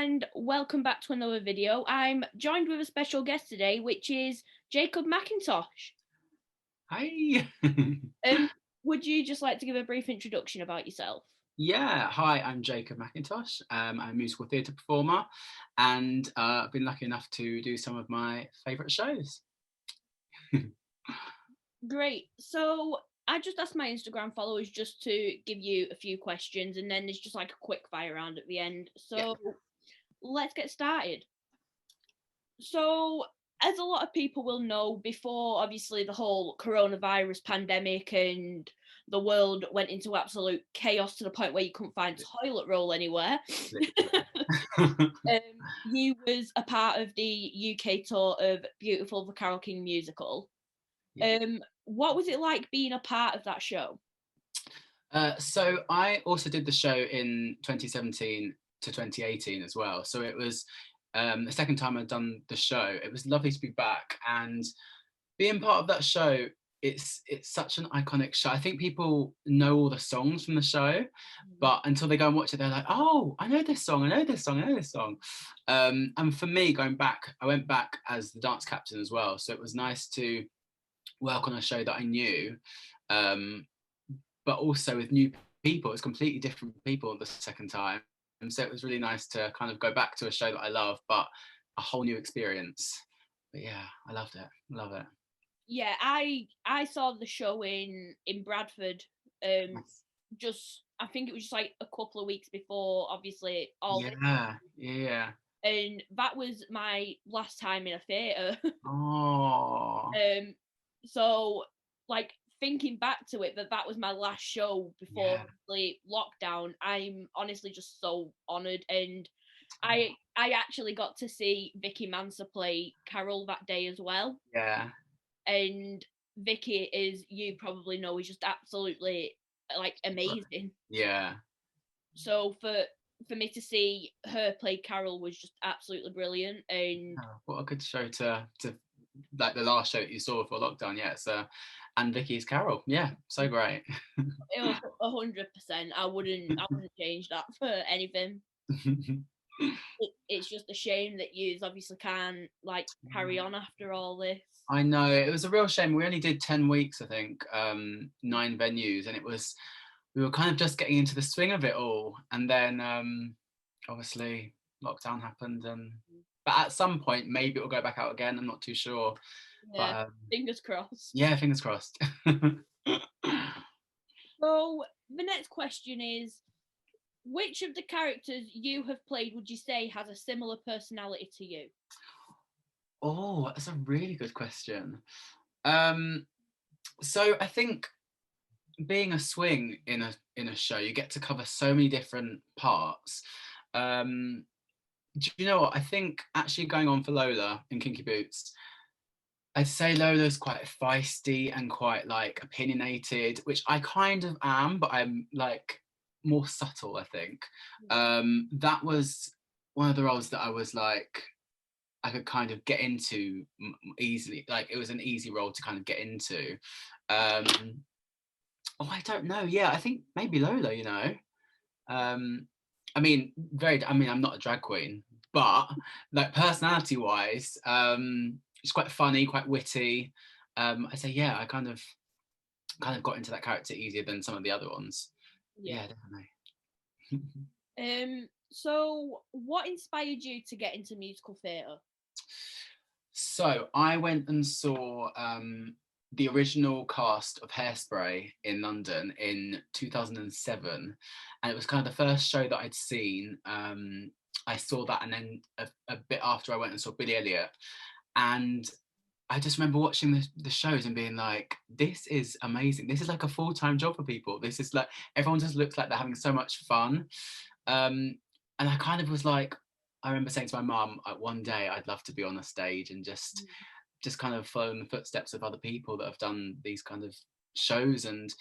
and welcome back to another video. I'm joined with a special guest today, which is Jacob Mcintosh. Hi. Um, would you just like to give a brief introduction about yourself? Yeah, hi, I'm Jacob Mcintosh. I'm a musical theatre performer and I've been lucky enough to do some of my favourite shows. Great. So I just asked my Instagram followers just to give you a few questions, and then there's just like a quick fire round at the end. Yeah. So let's get started. So, as a lot of people will know, before obviously the whole coronavirus pandemic and the world went into absolute chaos to the point where you couldn't find toilet roll anywhere, you was a part of the UK tour of Beautiful the Carole King musical. Yeah. What was it like being a part of that show? So I also did the show in 2017 to 2018 as well. So it was the second time I'd done the show. It was lovely to be back and being part of that show. It's such an iconic show. I think people know all the songs from the show, but until they go and watch it, they're like, "Oh, I know this song. I know this song. I know this song." And for me, going back, I went back as the dance captain as well. So it was nice to work on a show that I knew, um, but also with new people. It's completely different people the second time. And so it was really nice to kind of go back to a show that I love, but a whole new experience. But yeah, I loved it. Love it. Yeah, I saw the show in Bradford. Um, Nice. just I think it was just like a couple of weeks before, obviously all this, Yeah, yeah. and that was my last time in a theatre. Oh, um, so like thinking back to it, that was my last show before yeah. the lockdown. I'm honestly just so honoured, and I actually got to see Vicky Manser play Carol that day as well. Yeah, And Vicky, as you probably know, is just absolutely like amazing. yeah. So for me to see her play Carol was just absolutely brilliant, and Oh, what a good show to like the last show that you saw for lockdown. Yeah, so and Vicky's Carol. Yeah, so great. it was 100%. I wouldn't change that for anything. It's just a shame that you obviously can't like carry on after all this. I know it was a real shame. We only did 10 weeks, I think, 9 venues, and we were kind of just getting into the swing of it all, and then obviously lockdown happened, and but at some point maybe it'll go back out again. I'm not too sure, Yeah, but fingers crossed. yeah, fingers crossed. So the next question is, which of the characters you have played would you say has a similar personality to you? Oh, that's a really good question. Um, so I think being a swing in a show, you get to cover so many different parts. Um, do you know what? I think actually going on for Lola in Kinky Boots, I'd say Lola's quite feisty and quite like opinionated, which I kind of am, but I'm like more subtle, I think. That was one of the roles that I was like, I could kind of get into easily. Like it was an easy role to kind of get into. Um, oh, I don't know. Yeah, I think maybe Lola, you know. Um, I mean, I'm not a drag queen, but like personality wise, she's quite funny, quite witty. I say, yeah, I kind of got into that character easier than some of the other ones. Yeah. Yeah, definitely. So what inspired you to get into musical theatre? So I went and saw the original cast of Hairspray in London in 2007, and it was kind of the first show that I'd seen. I saw that, and then a bit after I went and saw Billy Elliot, and I just remember watching the shows and being like, "This is amazing. This is like a full-time job for people. This is like everyone just looks like they're having so much fun." Um, and I kind of was like, I remember saying to my mum, one day I'd love to be on a stage and just kind of follow in the footsteps of other people that have done these kind of shows. And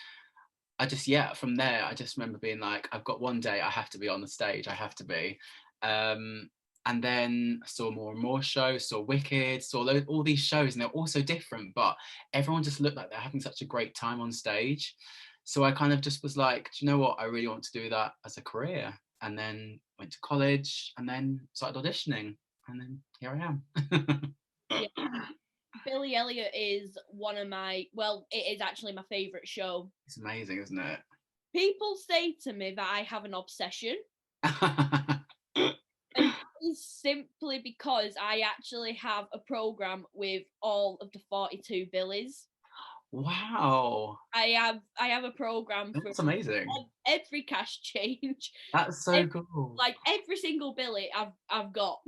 I just, yeah, from there, I just remember being like, I've got one day I have to be on the stage. I have to be. Um, and then I saw more and more shows, saw Wicked, saw all these shows, and they're all so different, but everyone just looked like they're having such a great time on stage. So I kind of just was like, do you know what? I really want to do that as a career. and then went to college, and then started auditioning, and then here I am. Yeah. Billy Elliot is one of my, well, it is actually my favourite show. It's amazing, isn't it? People say to me that I have an obsession. And that is simply because I actually have a programme with all of the 42 Billies. Wow. I have a programme for That's amazing. every cast change. That's so cool. Like every single Billy I've got.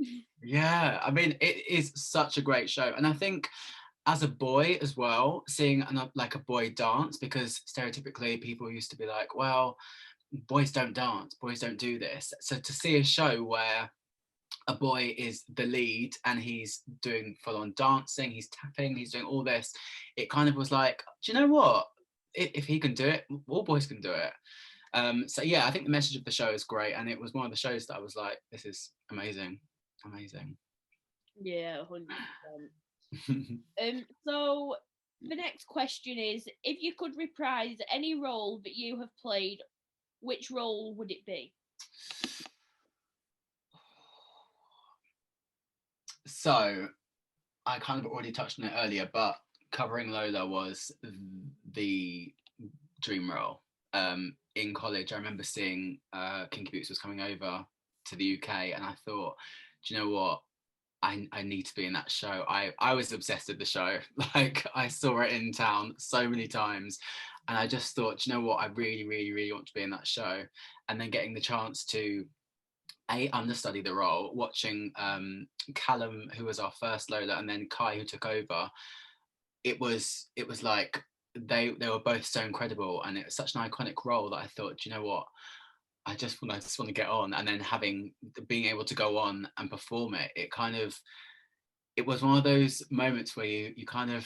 Yeah, I mean, it is such a great show. And I think as a boy as well, seeing like a boy dance, because stereotypically people used to be like, well, boys don't dance, boys don't do this. So to see a show where a boy is the lead and he's doing full-on dancing, he's tapping, he's doing all this, it kind of was like, do you know what, if he can do it, all boys can do it. So yeah, I think the message of the show is great, and it was one of the shows that I was like, this is amazing. Yeah, 100%. So the next question is, if you could reprise any role that you have played, which role would it be? So I kind of already touched on it earlier, but covering Lola was the dream role. In college, I remember seeing Kinky Boots was coming over to the UK, and I thought, do you know what? I need to be in that show. I was obsessed with the show. Like, I saw it in town so many times, and I just thought, do you know what? I really, really, really want to be in that show. And then getting the chance to understudy the role, watching Callum, who was our first Lola, and then Kai, who took over. It was like they were both so incredible, and it was such an iconic role that I thought, do you know what? I just want to get on, and then being able to go on and perform it, it was one of those moments where you kind of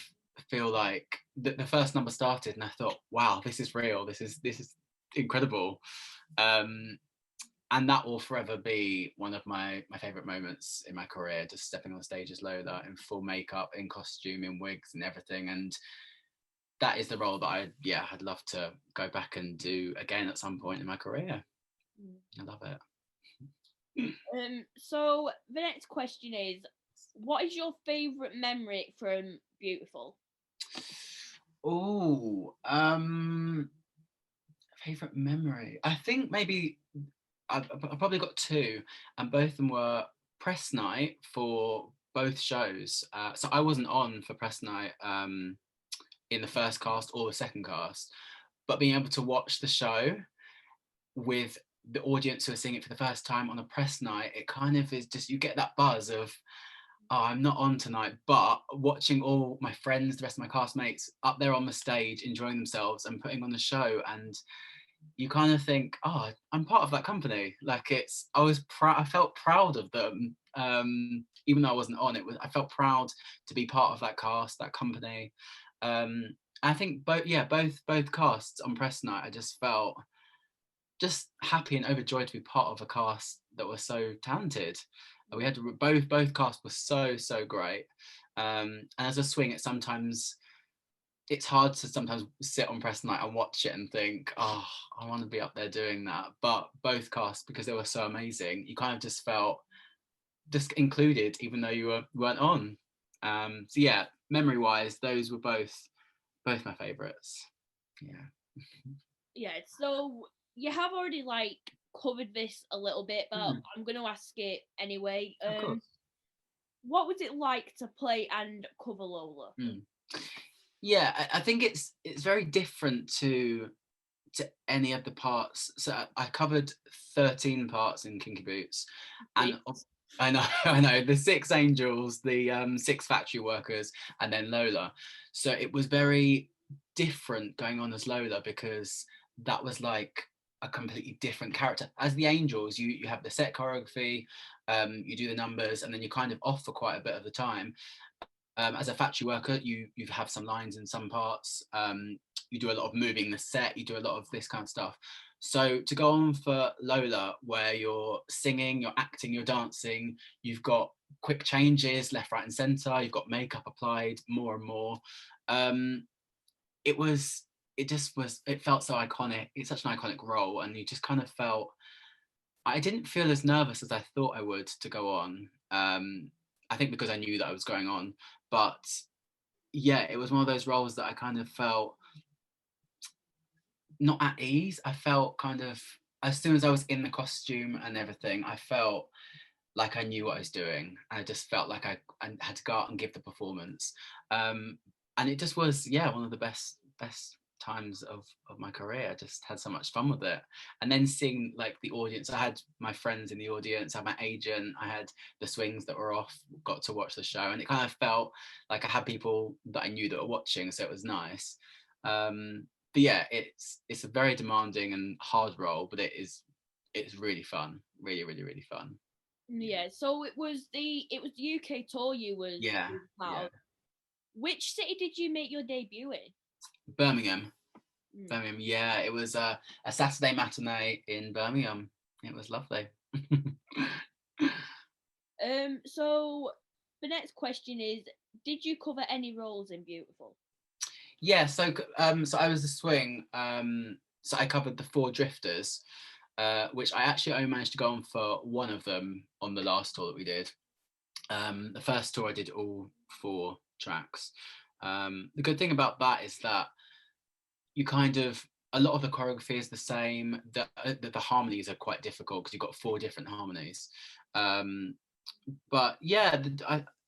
feel like the first number started, and I thought, wow, this is real, this is incredible. And that will forever be one of my favorite moments in my career, just stepping on stage as Lola in full makeup, in costume, in wigs and everything. And that is the role that I'd love to go back and do again at some point in my career. I love it. So the next question is, what is your favourite memory from Beautiful? Oh, favourite memory. I think maybe I've probably got two, and both of them were press night for both shows. So I wasn't on for press night in the first cast or the second cast, but being able to watch the show with the audience who are seeing it for the first time on a press night, it kind of is just, you get that buzz of, oh, I'm not on tonight, but watching all my friends, the rest of my castmates up there on the stage enjoying themselves and putting on the show, and you kind of think, oh, I'm part of that company. Like, I felt proud of them, even though I wasn't on. I felt proud to be part of that cast, that company. I think both casts on press night, I just felt just happy and overjoyed to be part of a cast that was so talented. We had both casts were so great. And as a swing, it's hard to sometimes sit on press night and watch it and think, oh, I want to be up there doing that. But both casts, because they were so amazing, you kind of just felt just included, even though you weren't on. So yeah, memory wise, those were both my favorites. Yeah, so you have already like covered this a little bit, but I'm going to ask it anyway. Of course. What was it like to play and cover Lola? Yeah, I think it's very different to any of the parts. So I covered 13 parts in Kinky Boots, and I know the 6 angels, the 6 factory workers, and then Lola. So it was very different going on as Lola, because that was like a completely different character. As the angels, you have the set choreography, you do the numbers, and then you're kind of off for quite a bit of the time. As a factory worker, you have some lines in some parts, you do a lot of moving the set, you do a lot of this kind of stuff. So to go on for Lola, where you're singing, you're acting, you're dancing, you've got quick changes left, right and centre, you've got makeup applied more and more, it felt so iconic. It's such an iconic role, and you just kind of felt I didn't feel as nervous as I thought I would to go on. I think because I knew that I was going on, but yeah, it was one of those roles that I kind of felt not at ease. I felt kind of, as soon as I was in the costume and everything, I felt like I knew what I was doing. I just felt like I had to go out and give the performance. And it just was, yeah, one of the best times of my career. I just had so much fun with it. And then seeing like the audience, I had my friends in the audience, I had my agent, I had the swings that were off, got to watch the show, and it kind of felt like I had people that I knew that were watching, so it was nice. But yeah, it's a very demanding and hard role, but it's really fun, really fun. Yeah, so it was the UK tour Yeah, you were part yeah. of. Which city did you make your debut in? Birmingham. Mm. Birmingham, yeah. It was a Saturday matinee in Birmingham. It was lovely. So the next question is, did you cover any roles in Beautiful? Yeah, so I was a swing. So I covered the Four Drifters, which I actually only managed to go on for one of them on the last tour that we did. The first tour I did all four tracks. The good thing about that is that you kind of, a lot of the choreography is the same. The harmonies are quite difficult because you've got four different harmonies. Um, but yeah,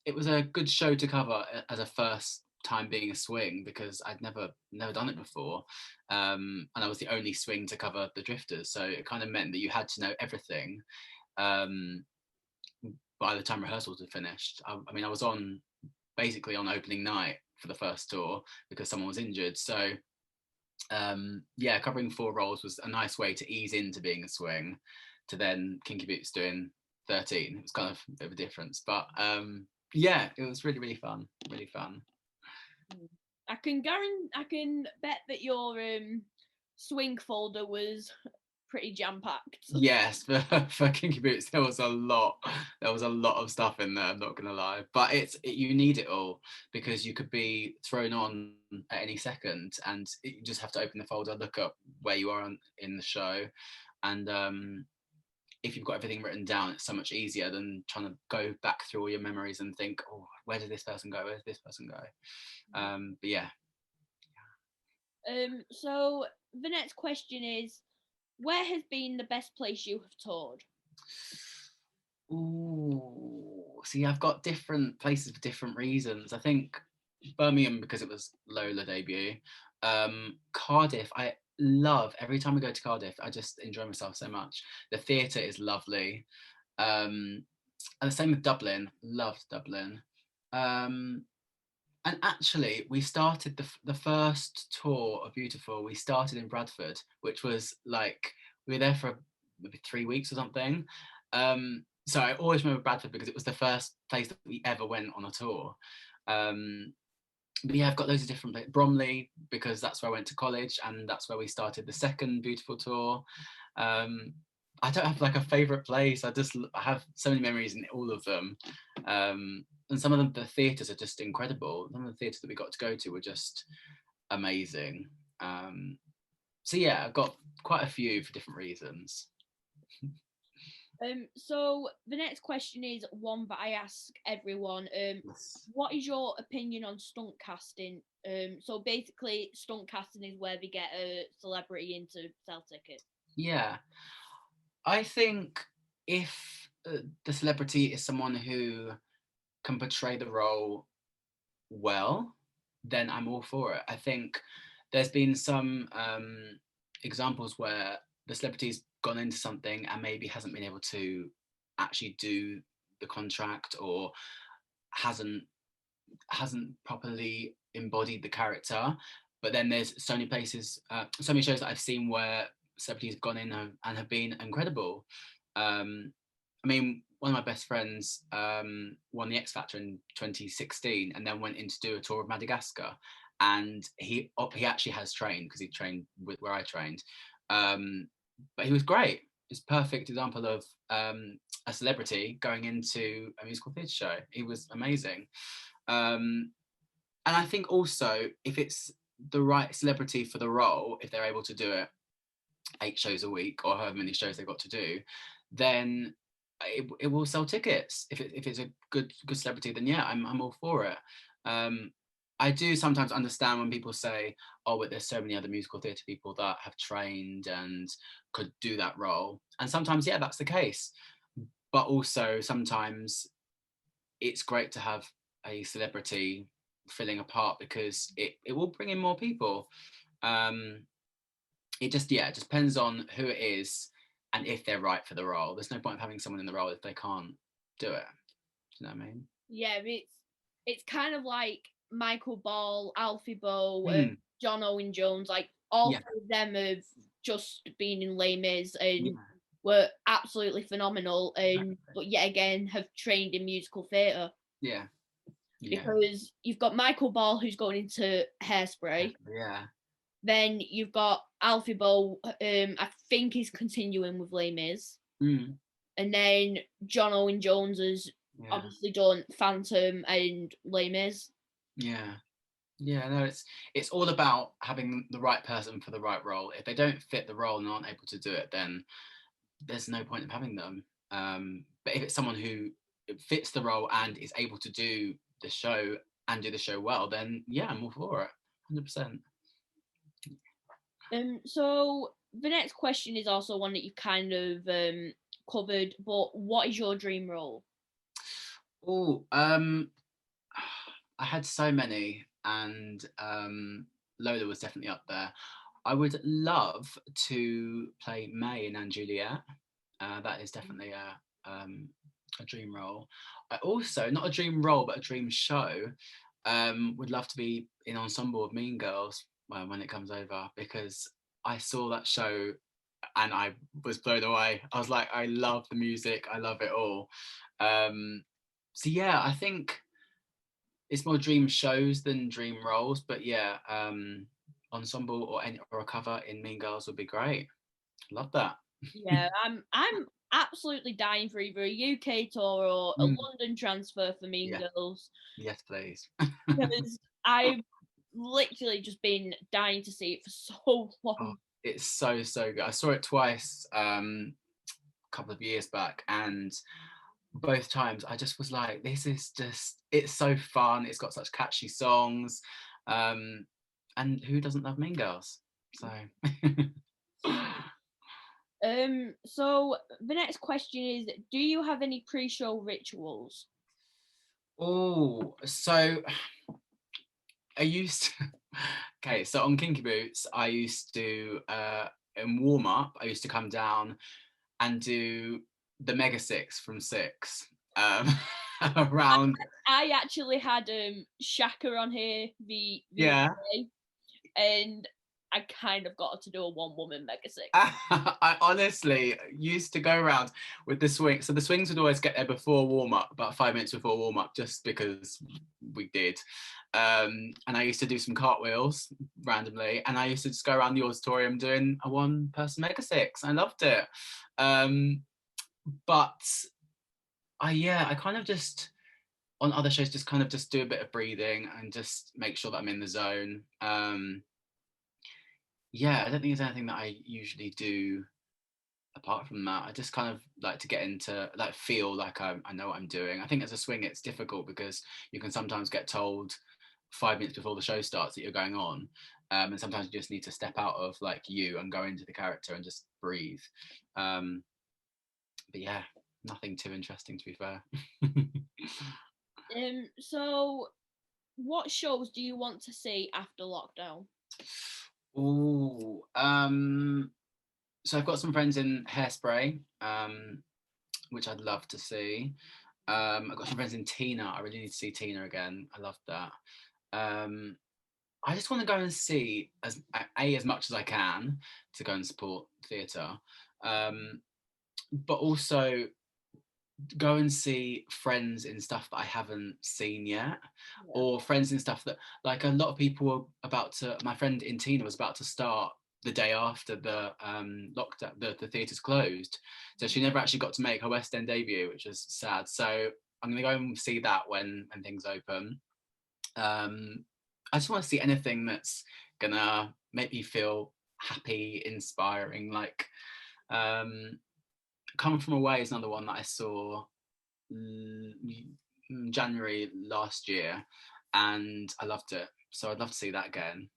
it was a good show to cover as a first time being a swing, because I'd never done it before, and I was the only swing to cover the Drifters, so it kind of meant that you had to know everything. Um, by the time rehearsals had finished, I mean, I was on basically on opening night for the first tour because someone was injured, so yeah, covering four roles was a nice way to ease into being a swing, to then Kinky Boots doing 13. It was kind of a bit of a difference, but yeah, it was really fun, really fun. I can bet that your swing folder was pretty jam packed. Yes, for Kinky Boots there was a lot of stuff in there, I'm not gonna lie, but you need it all, because you could be thrown on at any second, and you just have to open the folder, look up where you are in the show, and if you've got everything written down, it's so much easier than trying to go back through all your memories and think, oh, where did this person go? Where did this person go? But yeah. So the next question is, where has been the best place you have toured? Ooh, see, I've got different places for different reasons. I think Birmingham because it was Lola debut. Cardiff, I love every time we go to Cardiff. I just enjoy myself so much. The theatre is lovely. And the same with Dublin. Loved Dublin. Um, and actually, we started the first tour of Beautiful. We started in Bradford, which was like we were there for maybe 3 weeks or something. So I always remember Bradford because it was the first place that we ever went on a tour. Um, but yeah, I've got loads of different places. Bromley, because that's where I went to college, and that's where we started the second Beautiful tour. Um, I don't have like a favorite place. I have so many memories in all of them. And some of them, the theatres are just incredible. Some of the theatres that we got to go to were just amazing. So yeah, I've got quite a few for different reasons. So the next question is one that I ask everyone. What is your opinion on stunt casting? So basically, stunt casting is where they get a celebrity in to sell tickets. Yeah, I think if the celebrity is someone who can portray the role well, then I'm all for it. I think there's been some examples where the celebrity's gone into something and maybe hasn't been able to actually do the contract, or hasn't properly embodied the character. But then there's so many places, so many shows that I've seen where celebrities have gone in and have been incredible. I mean, one of my best friends won the X Factor in 2016 and then went in to do a tour of Madagascar. And he actually has trained, because he trained with where I trained. But he was great. It's a perfect example of a celebrity going into a musical theatre show. He was amazing. And I think also, if it's the right celebrity for the role, if they're able to do it 8 shows a week or however many shows they've got to do, then it will sell tickets. If it's a good celebrity, then yeah, I'm all for it. I do sometimes understand when people say, oh, but there's so many other musical theatre people that have trained and could do that role. And sometimes, yeah, that's the case. But also sometimes it's great to have a celebrity filling a part because it will bring in more people. It just depends on who it is and if they're right for the role. There's no point of having someone in the role if they can't do it. Do you know what I mean? Yeah, it's kind of like Michael Ball, Alfie Boe, John Owen Jones. Like all three of them have just been in Les Mis and were absolutely phenomenal, and but yet again have trained in musical theatre. Yeah. Because you've got Michael Ball who's going into Hairspray. Yeah. Then you've got Alfie Boe, I think he's continuing with Les Mis. And then John Owen Jones has obviously done Phantom and Les Mis. No, it's all about having the right person for the right role. If they don't fit the role and aren't able to do it, then there's no point of having them. But if it's someone who fits the role and is able to do the show and do the show well, then yeah, I'm all for it, 100%. So the next question is also one that you kind of covered, but what is your dream role? Oh, I had so many, and Lola was definitely up there. I would love to play May in & Juliet. That is definitely a dream role. I also, not a dream role, but a dream show, would love to be in ensemble of Mean Girls when it comes over, because I saw that show and I was blown away. I was like, I love the music, I love it all. So yeah, I think it's more dream shows than dream roles, but yeah, ensemble or a cover in Mean Girls would be great. Love that. Yeah, I'm absolutely dying for either a UK tour or a London transfer for Mean Girls. Yes, please. Because I've literally just been dying to see it for so long. Oh, it's so good. I saw it twice a couple of years back, and both times I just was like, this is just, it's so fun. It's got such catchy songs. And who doesn't love Mean Girls? So So the next question is, do you have any pre-show rituals? Oh, so I used to, okay, so on Kinky Boots, I used to in warm up, I used to come down and do the Mega Six from Six. Around I actually had Shaka on here the yeah day, and I kind of got to do a one woman Mega Six. I honestly used to go around with the swing. So the swings would always get there before warm up, about 5 minutes before warm up, just because we did. And I used to do some cartwheels randomly, and I used to just go around the auditorium doing a one person Mega Six. I loved it. But I kind of just on other shows just kind of just do a bit of breathing and just make sure that I'm in the zone. Yeah, I don't think there's anything that I usually do apart from that. I just kind of like to get into, like, feel like I know what I'm doing. I think as a swing, it's difficult because you can sometimes get told 5 minutes before the show starts that you're going on. And sometimes you just need to step out of like you and go into the character and just breathe. But yeah, nothing too interesting, to be fair. So what shows do you want to see after lockdown? Oh, so I've got some friends in Hairspray, which I'd love to see. I've got some friends in Tina. I really need to see Tina again. I loved that. I just want to go and see as much as I can to go and support theatre, but also go and see friends in stuff that I haven't seen yet, or friends in stuff that, like, a lot of people were about to. My friend in Tina was about to start the day after the lockdown, the theatres closed, so she never actually got to make her West End debut, which was sad. So I'm gonna go and see that when things open. I just want to see anything that's gonna make me feel happy, inspiring, like Come From Away is another one that I saw January last year, and I loved it. So I'd love to see that again.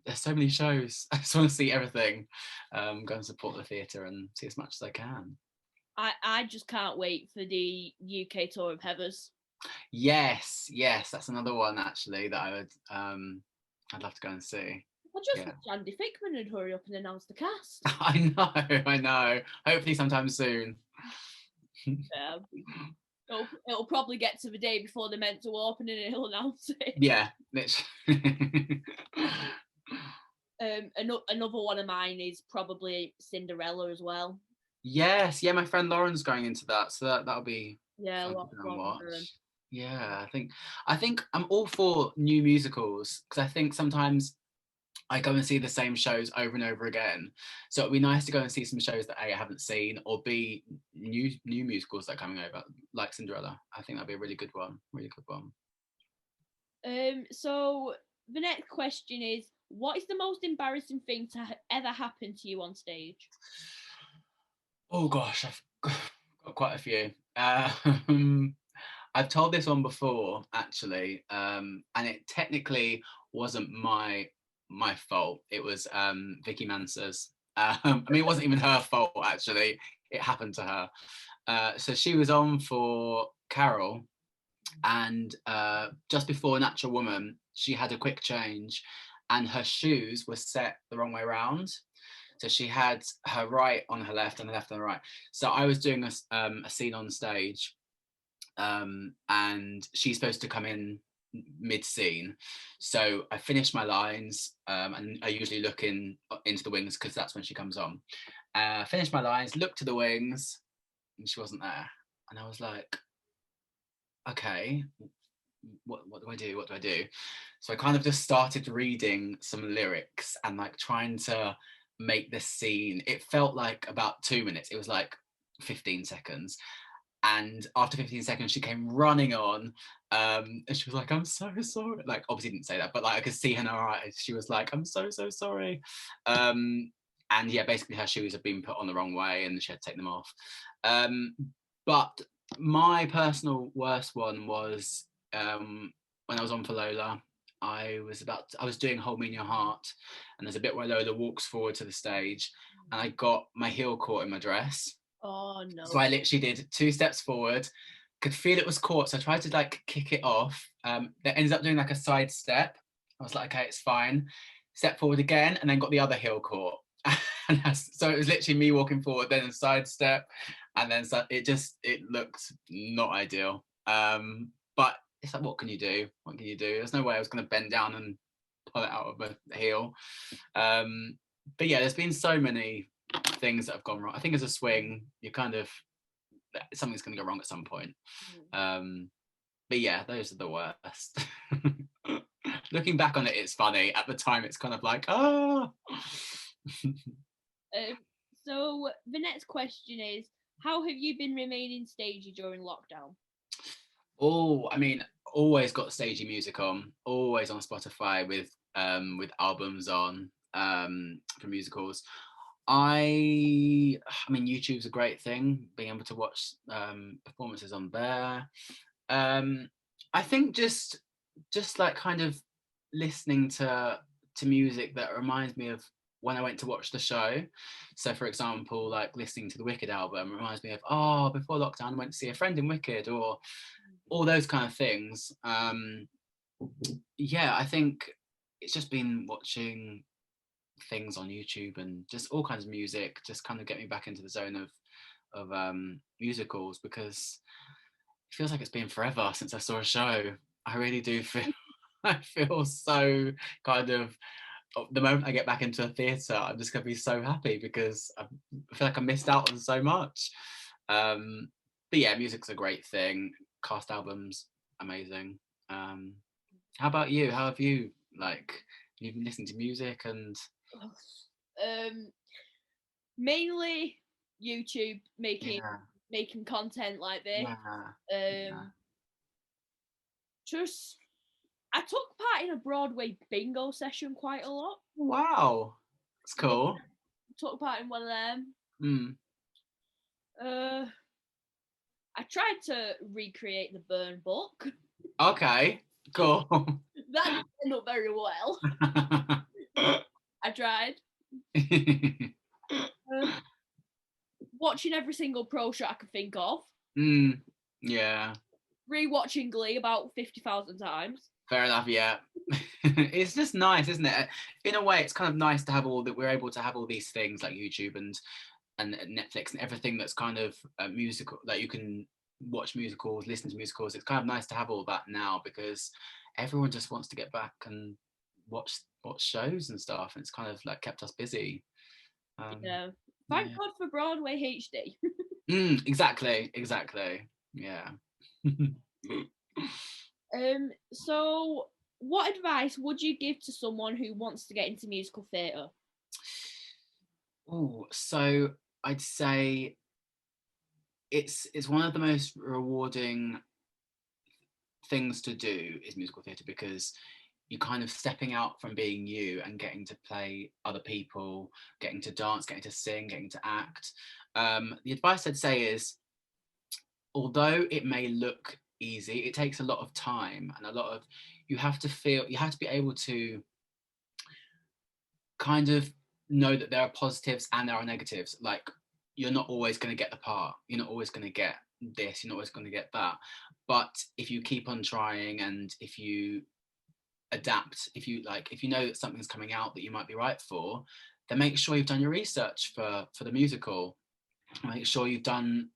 There's so many shows. I just want to see everything. Go and support the theatre and see as much as I can. I just can't wait for the UK tour of Heathers. Yes, that's another one actually that I would I'd love to go and see. I just wish Andy Fickman would hurry up and announce the cast. I know. Hopefully sometime soon. Yeah. It'll probably get to the day before they're meant to open and he'll announce it. Yeah, literally. Another one of mine is probably Cinderella as well. Yes, yeah, my friend Lauren's going into that, so that'll be fun to go and watch. Yeah, I think I'm all for new musicals, because I think sometimes I go and see the same shows over and over again. So it'd be nice to go and see some shows that A, I haven't seen, or B, new musicals that are coming over, like Cinderella. I think that'd be a really good one. So the next question is, what is the most embarrassing thing to ever happen to you on stage? Oh gosh, I've got quite a few. I've told this one before actually, and it technically wasn't my fault. It was Vicky Mansa's. I mean, it wasn't even her fault actually. It happened to her. So she was on for Carole, and just before Natural Woman, she had a quick change, and her shoes were set the wrong way around. So she had her right on her left and the left on the right. So I was doing a scene on stage, and she's supposed to come in mid-scene. So I finished my lines, and I usually look into the wings because that's when she comes on. Finished my lines, looked to the wings, and she wasn't there. And I was like, okay, what do I do? What do I do? So I kind of just started reading some lyrics and like trying to make this scene. It felt like about 2 minutes. It was like 15 seconds. And after 15 seconds, she came running on, and she was like, I'm so sorry. Like, obviously didn't say that, but like I could see in her eyes. She was like, I'm so sorry. And yeah, basically her shoes had been put on the wrong way and she had to take them off. But my personal worst one was when I was on for Lola. I was doing Hold Me in Your Heart, and there's a bit where Lola walks forward to the stage, and I got my heel caught in my dress. Oh no. So I literally did 2 steps forward, could feel it was caught, so I tried to like kick it off. That ended up doing like a side step. I was like, okay, it's fine. Step forward again, and then got the other heel caught. So it was literally me walking forward, then a side step, and then it looked not ideal. But it's like, what can you do? There's no way I was going to bend down and pull it out of a heel. But yeah, there's been so many things that have gone wrong. I think as a swing, something's going to go wrong at some point. But yeah, those are the worst. Looking back on it, it's funny. At the time, it's kind of like, oh. So the next question is, how have you been remaining stagey during lockdown? Oh, I mean, always got stagey music on, always on Spotify with albums on for musicals. I mean, YouTube's a great thing, being able to watch performances on there. I think just like kind of listening to music that reminds me of when I went to watch the show. So for example, like listening to the Wicked album reminds me of, oh, before lockdown I went to see a friend in Wicked, or all those kind of things. Yeah, I think it's just been watching things on YouTube and just all kinds of music, just kind of get me back into the zone of musicals, because it feels like it's been forever since I saw a show. I really do feel I feel so kind of, the moment I get back into a theatre, I'm just gonna be so happy because I feel like I missed out on so much. But yeah, music's a great thing. Cast albums, amazing. How about you? How have you, like, you've been listening to music and mainly YouTube, making content like this. Just I took part in a Broadway bingo session quite a lot. Wow, that's cool. Took part in one of them. Uh, I tried to recreate the Burn book. Okay, cool. That didn't end up very well. I tried. Uh, Watching every single pro shot I could think of. Yeah. Rewatching Glee about 50,000 times. Fair enough, yeah. It's just nice, isn't it? In a way, it's kind of nice to have all that we're able to have all these things like YouTube and Netflix and everything that's kind of musical, that you can watch musicals, listen to musicals. It's kind of nice to have all that now because everyone just wants to get back and watch shows and stuff, and it's kind of like kept us busy. Yeah. Thank Yeah. God for Broadway HD. Exactly. Yeah. So what advice would you give to someone who wants to get into musical theatre? Oh, so I'd say it's one of the most rewarding things to do is musical theatre because you're kind of stepping out from being you and getting to play other people, getting to dance, getting to sing, getting to act. The advice I'd say is, although it may look easy, it takes a lot of time and a lot of, you have to be able to kind of know that there are positives and there are negatives. Like, you're not always going to get the part, you're not always going to get this, you're not always going to get that. But if you keep on trying and if you adapt, if you know that something's coming out that you might be right for, then make sure you've done your research for the musical. Make sure you've done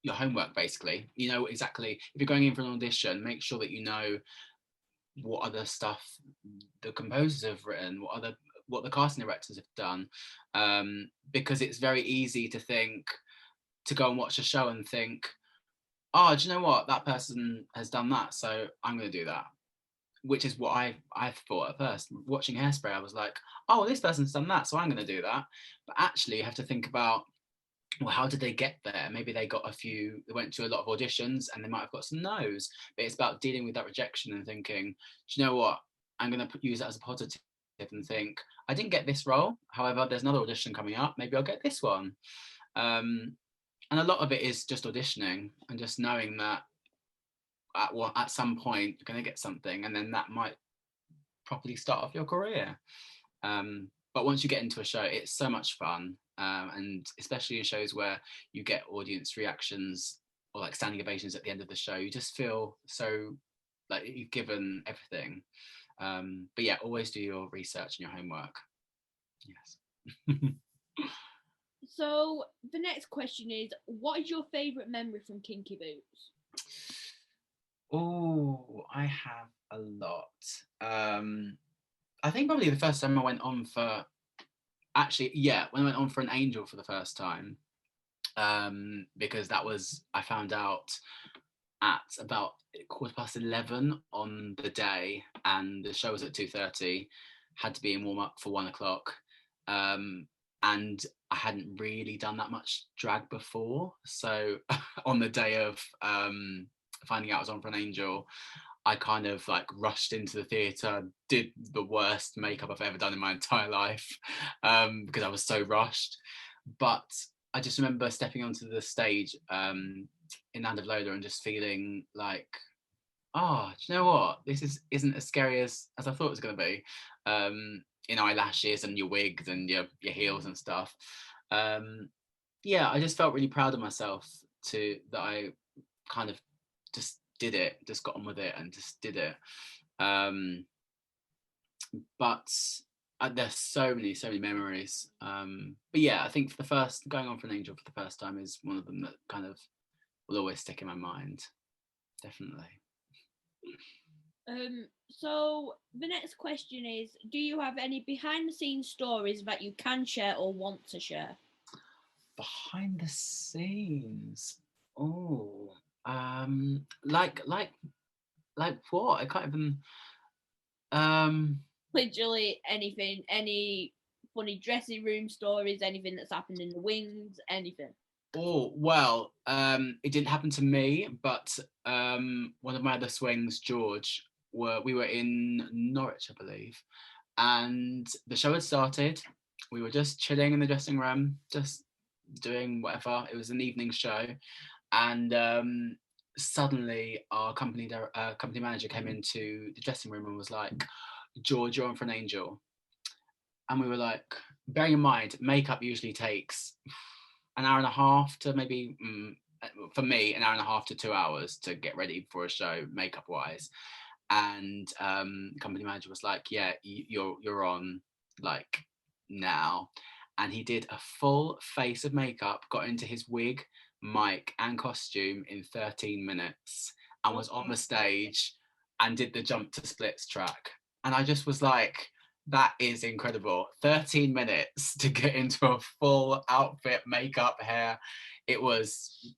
your homework, basically. You know exactly, if you're going in for an audition, make sure that you know what other stuff the composers have written, what the casting directors have done, because it's very easy to go and watch a show and think, oh, do you know what, that person has done that, so I'm going to do that. Which is what I thought at first. Watching Hairspray, I was like, oh, well, this person's done that, so I'm going to do that. But actually, you have to think about, well, how did they get there? Maybe they went to a lot of auditions and they might have got some no's. But it's about dealing with that rejection and thinking, do you know what? I'm going to use that as a positive and think, I didn't get this role. However, there's another audition coming up. Maybe I'll get this one. And a lot of it is just auditioning and just knowing that at some point you're going to get something, and then that might properly start off your career. But once you get into a show, it's so much fun, and especially in shows where you get audience reactions or like standing ovations at the end of the show, you just feel so like you've given everything. But yeah, always do your research and your homework. Yes. So the next question is, what is your favourite memory from Kinky Boots? Oh, I have a lot. I think probably the first time I went on for, actually, yeah, when I went on for an angel for the first time, because I found out at about 11:15 on the day, and the show was at 2:30. Had to be in warm up for 1 o'clock, and I hadn't really done that much drag before. So on the day of finding out I was on for an angel, I kind of like rushed into the theatre, did the worst makeup I've ever done in my entire life, because I was so rushed. But I just remember stepping onto the stage in Land of Lola and just feeling like, oh, do you know what? Isn't as scary as I thought it was going to be. In eyelashes and your wigs and your heels and stuff. Yeah, I just felt really proud of myself that I kind of just did it, just got on with it and just did it. But there's so many memories. But yeah, I think going on for an angel for the first time is one of them that kind of will always stick in my mind. Definitely. So the next question is, do you have any behind the scenes stories that you can share or want to share? Behind the scenes. Oh, like what? I can't even. Literally anything, any funny dressing room stories, anything that's happened in the wings, anything. Oh, well, it didn't happen to me, but one of my other swings, George, we were in Norwich, I believe, and the show had started. We were just chilling in the dressing room, just doing whatever. It was an evening show, and suddenly our company manager came into the dressing room and was like, "George, you're on for an angel." And we were like, bearing in mind, makeup usually takes an hour and a half to maybe, for me, an hour and a half to 2 hours to get ready for a show, makeup wise. And company manager was like, "Yeah, you're on like now." And he did a full face of makeup, got into his wig, mic, and costume in 13 minutes, and was on the stage and did the jump to splits track. And I just was like, that is incredible. 13 minutes to get into a full outfit, makeup, hair. It was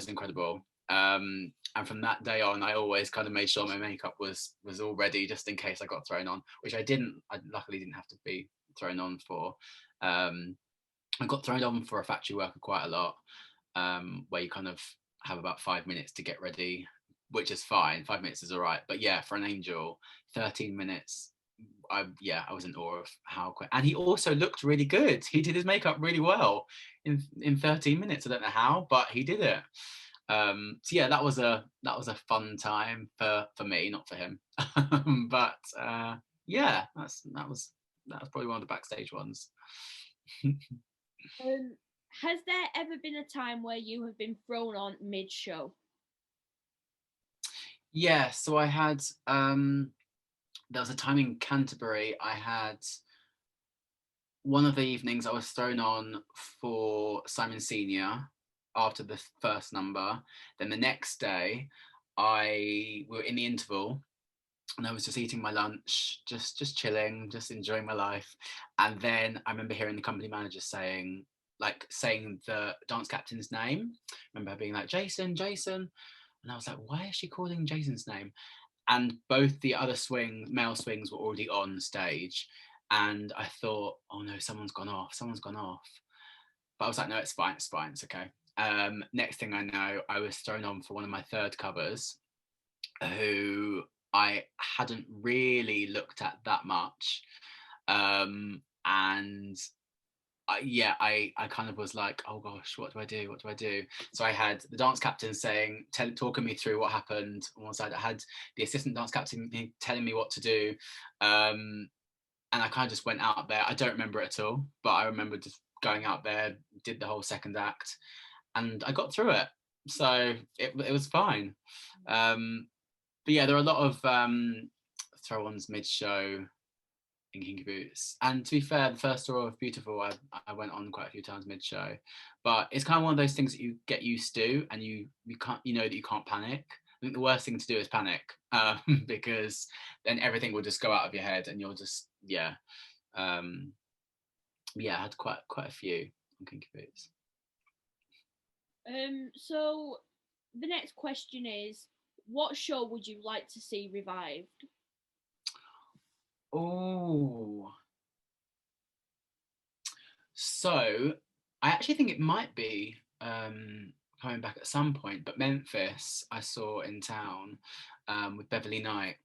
incredible. And from that day on, I always kind of made sure my makeup was all ready just in case I got thrown on, which I didn't. I luckily didn't have to be thrown on for. I got thrown on for a factory worker quite a lot, where you kind of have about 5 minutes to get ready, which is fine. 5 minutes is all right. But yeah, for an angel, 13 minutes. I was in awe of how quick. And he also looked really good. He did his makeup really well in 13 minutes. I don't know how, but he did it. So yeah, that was a fun time for me, not for him. But yeah, that was probably one of the backstage ones. Has there ever been a time where you have been thrown on mid-show? Yeah, so I had there was a time in Canterbury. I had one of the evenings I was thrown on for Simon Senior after the first number. Then the next day, we were in the interval, and I was just eating my lunch, just chilling, just enjoying my life. And then I remember hearing the company manager saying the dance captain's name. I remember her being like, "Jason, Jason," and I was like, "Why is she calling Jason's name?" And both the other male swings were already on stage. And I thought, "Oh no, someone's gone off. But I was like, "No, it's fine, it's okay." Next thing I know, I was thrown on for one of my third covers, who I hadn't really looked at that much. And I kind of was like, "Oh gosh, what do I do? What do I do?" So I had the dance captain talking me through what happened on one side. I had the assistant dance captain telling me what to do. And I kind of just went out there. I don't remember it at all, but I remember just going out there, did the whole second act, and I got through it. So it was fine. But yeah, there are a lot of throw-ons mid-show in kinky boots. And to be fair, the first tour of Beautiful, I went on quite a few times mid-show. But it's kind of one of those things that you get used to, and you can't, you know that you can't panic. I think the worst thing to do is panic, because then everything will just go out of your head, and you'll just I had quite a few on kinky boots. So the next question is, what show would you like to see revived? Oh, so I actually think it might be coming back at some point, but Memphis I saw in town with Beverly Knight,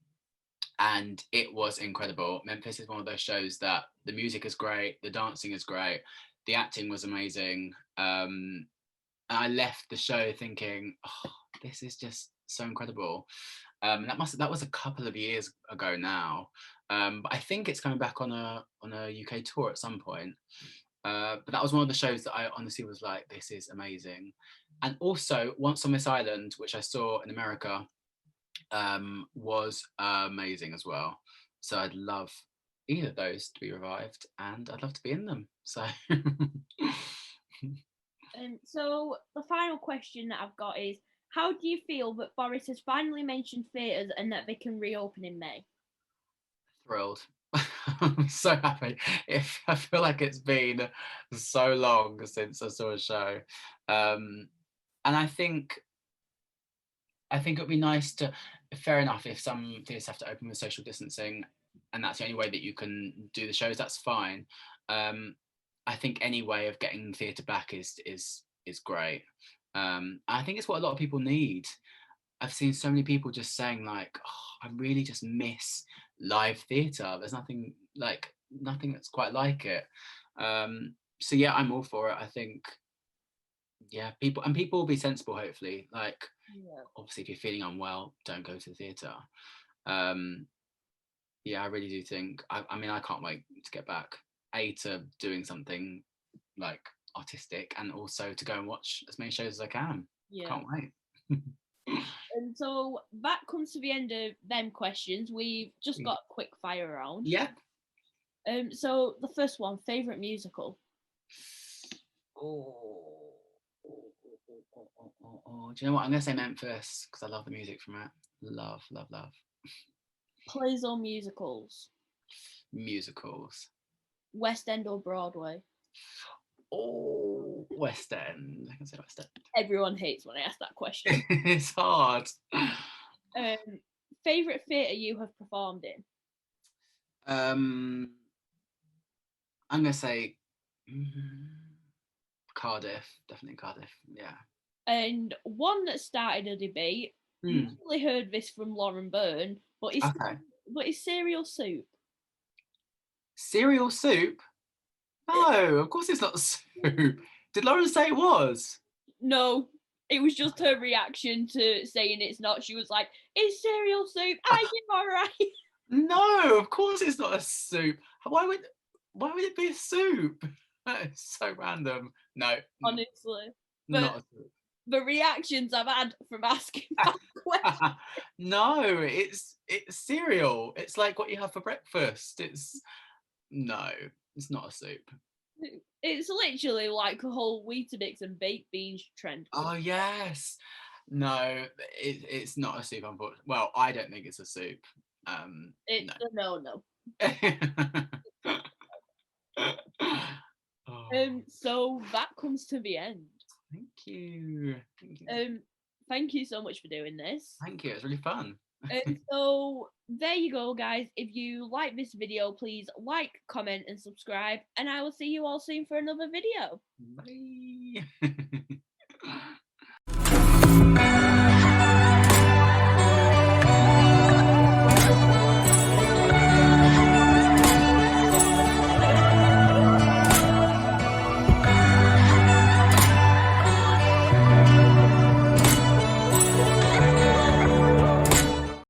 and it was incredible. Memphis is one of those shows that the music is great, the dancing is great, the acting was amazing, and I left the show thinking, "Oh, this is just so incredible." That was a couple of years ago now, but I think it's coming back on a UK tour at some point. But that was one of the shows that I honestly was like, "This is amazing." And also, Once on This Island, which I saw in America, was amazing as well. So I'd love either of those to be revived, and I'd love to be in them. So. So the final question that I've got is, how do you feel that Boris has finally mentioned theatres and that they can reopen in May? Thrilled. I'm so happy. I feel like it's been so long since I saw a show, and I think it would be nice to. Fair enough if some theatres have to open with social distancing, and that's the only way that you can do the shows. That's fine. I think any way of getting theatre back is great. I think it's what a lot of people need. I've seen so many people just saying like, "Oh, I really just miss live theatre. There's nothing that's quite like it." So yeah, I'm all for it. I think yeah, people will be sensible, hopefully. Like, Yeah. obviously, if you're feeling unwell, don't go to the theatre. Yeah, I really do think. I mean, I can't wait to get back. To doing something like artistic, and also to go and watch as many shows as I can. Yeah. Can't wait. And so that comes to the end of them questions. We've just got a quick fire round. Yeah. So the first one, favorite musical. Oh. Do you know what? I'm gonna say Memphis because I love the music from it. Love. Plays or musicals. Musicals. West End or Broadway. Oh, West End. I can say West End. Everyone hates when I ask that question. It's hard. Favorite theatre you have performed in. I'm gonna say Cardiff. Definitely Cardiff. Yeah. And one that started a debate. Usually heard this from Lauren Byrne, but it's cereal soup. Cereal soup? No, of course it's not soup. Did Lauren say it was? No, it was just her reaction to saying it's not. She was like, "It's cereal soup. Are you all right?" No, of course it's not a soup. Why would it be a soup? That is so random. No, honestly, not a soup. The reactions I've had from asking that question. No, it's cereal. It's like what you have for breakfast. It's not a soup. It's literally like a whole Weetabix and baked beans trend. Oh yes. No, it's not a soup, unfortunately. Well, I don't think it's a soup. It's a no. So that comes to the end. Thank you. Thank you so much for doing this. Thank you. It's really fun. So there you go, guys. If you like this video, please like, comment, and subscribe. And I will see you all soon for another video. Bye.